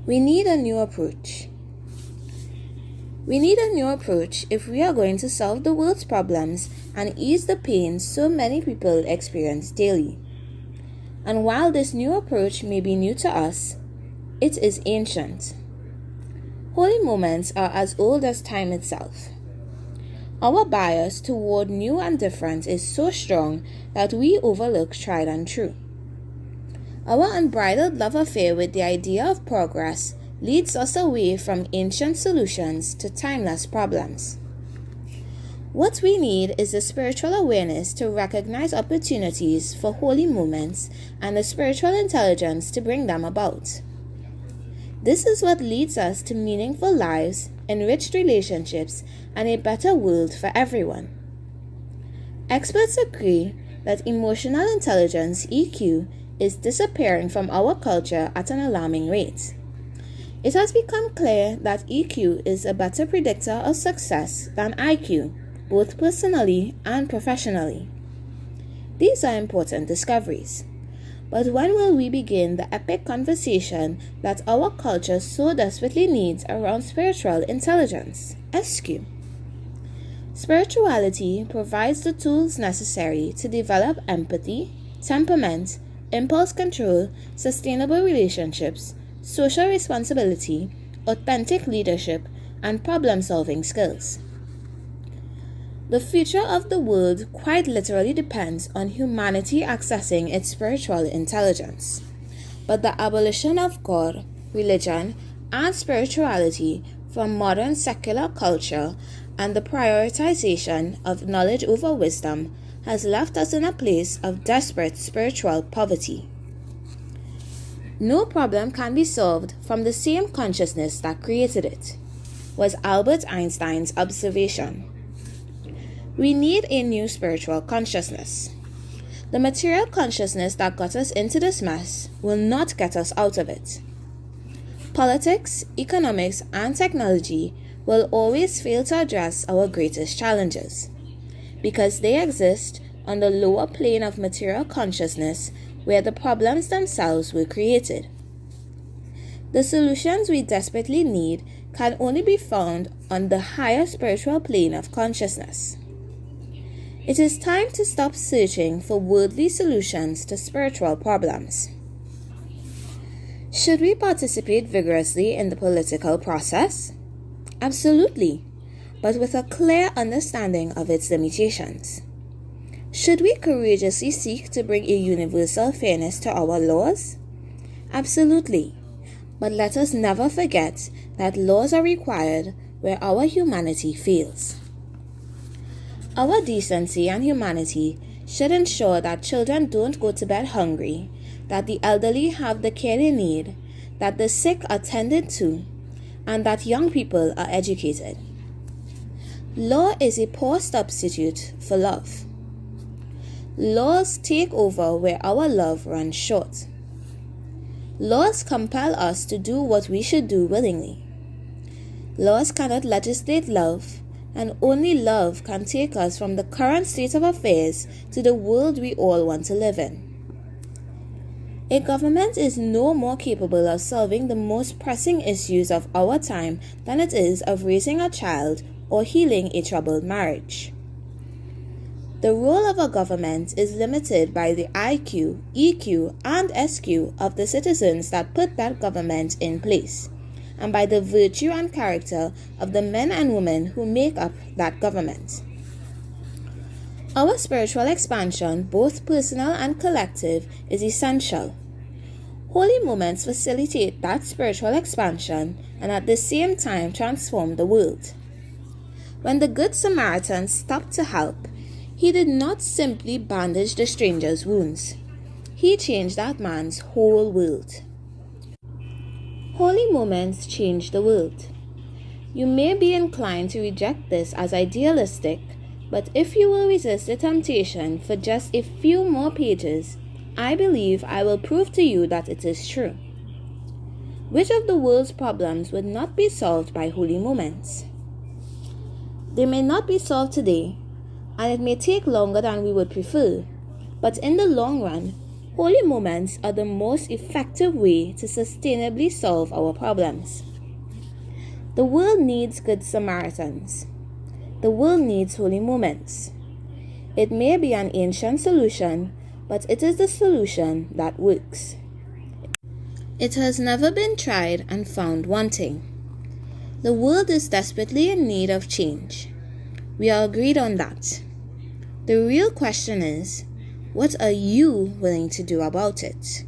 We need a new approach. We need a new approach if we are going to solve the world's problems and ease the pain so many people experience daily. And while this new approach may be new to us, it is ancient. Holy moments are as old as time itself. Our bias toward new and different is so strong that we overlook tried and true. Our unbridled love affair with the idea of progress leads us away from ancient solutions to timeless problems. What we need is the spiritual awareness to recognize opportunities for holy moments and the spiritual intelligence to bring them about. This is what leads us to meaningful lives, enriched relationships, and a better world for everyone. Experts agree that emotional intelligence, EQ, is disappearing from our culture at an alarming rate. It has become clear that EQ is a better predictor of success than IQ, both personally and professionally. These are important discoveries. But when will we begin the epic conversation that our culture so desperately needs around spiritual intelligence, SQ? Spirituality provides the tools necessary to develop empathy, temperament, impulse control, sustainable relationships, social responsibility, authentic leadership, and problem-solving skills. The future of the world quite literally depends on humanity accessing its spiritual intelligence. But the abolition of God, religion, and spirituality from modern secular culture and the prioritization of knowledge over wisdom has left us in a place of desperate spiritual poverty. No problem can be solved from the same consciousness that created it, was Albert Einstein's observation. We need a new spiritual consciousness. The material consciousness that got us into this mess will not get us out of it. Politics, economics, and technology will always fail to address our greatest challenges, because they exist on the lower plane of material consciousness where the problems themselves were created. The solutions we desperately need can only be found on the higher spiritual plane of consciousness. It is time to stop searching for worldly solutions to spiritual problems. Should we participate vigorously in the political process? Absolutely, but with a clear understanding of its limitations. Should we courageously seek to bring a universal fairness to our laws? Absolutely, but let us never forget that laws are required where our humanity fails. Our decency and humanity should ensure that children don't go to bed hungry, that the elderly have the care they need, that the sick are tended to, and that young people are educated. Law is a poor substitute for love. Laws take over where our love runs short. Laws compel us to do what we should do willingly. Laws cannot legislate love, and only love can take us from the current state of affairs to the world we all want to live in. A government is no more capable of solving the most pressing issues of our time than it is of raising a child or healing a troubled marriage. The role of a government is limited by the IQ, EQ, and SQ of the citizens that put that government in place, and by the virtue and character of the men and women who make up that government. Our spiritual expansion, both personal and collective, is essential. Holy moments facilitate that spiritual expansion and at the same time transform the world. When the Good Samaritan stopped to help, he did not simply bandage the stranger's wounds. He changed that man's whole world. Holy moments change the world. You may be inclined to reject this as idealistic, but if you will resist the temptation for just a few more pages, I believe I will prove to you that it is true. Which of the world's problems would not be solved by holy moments? They may not be solved today, and it may take longer than we would prefer, but in the long run, Holy moments are the most effective way to sustainably solve our problems. The world needs good Samaritans. The world needs holy moments. It may be an ancient solution, but it is the solution that works. It has never been tried and found wanting. The world is desperately in need of change. We are agreed on that. The real question is, what are you willing to do about it?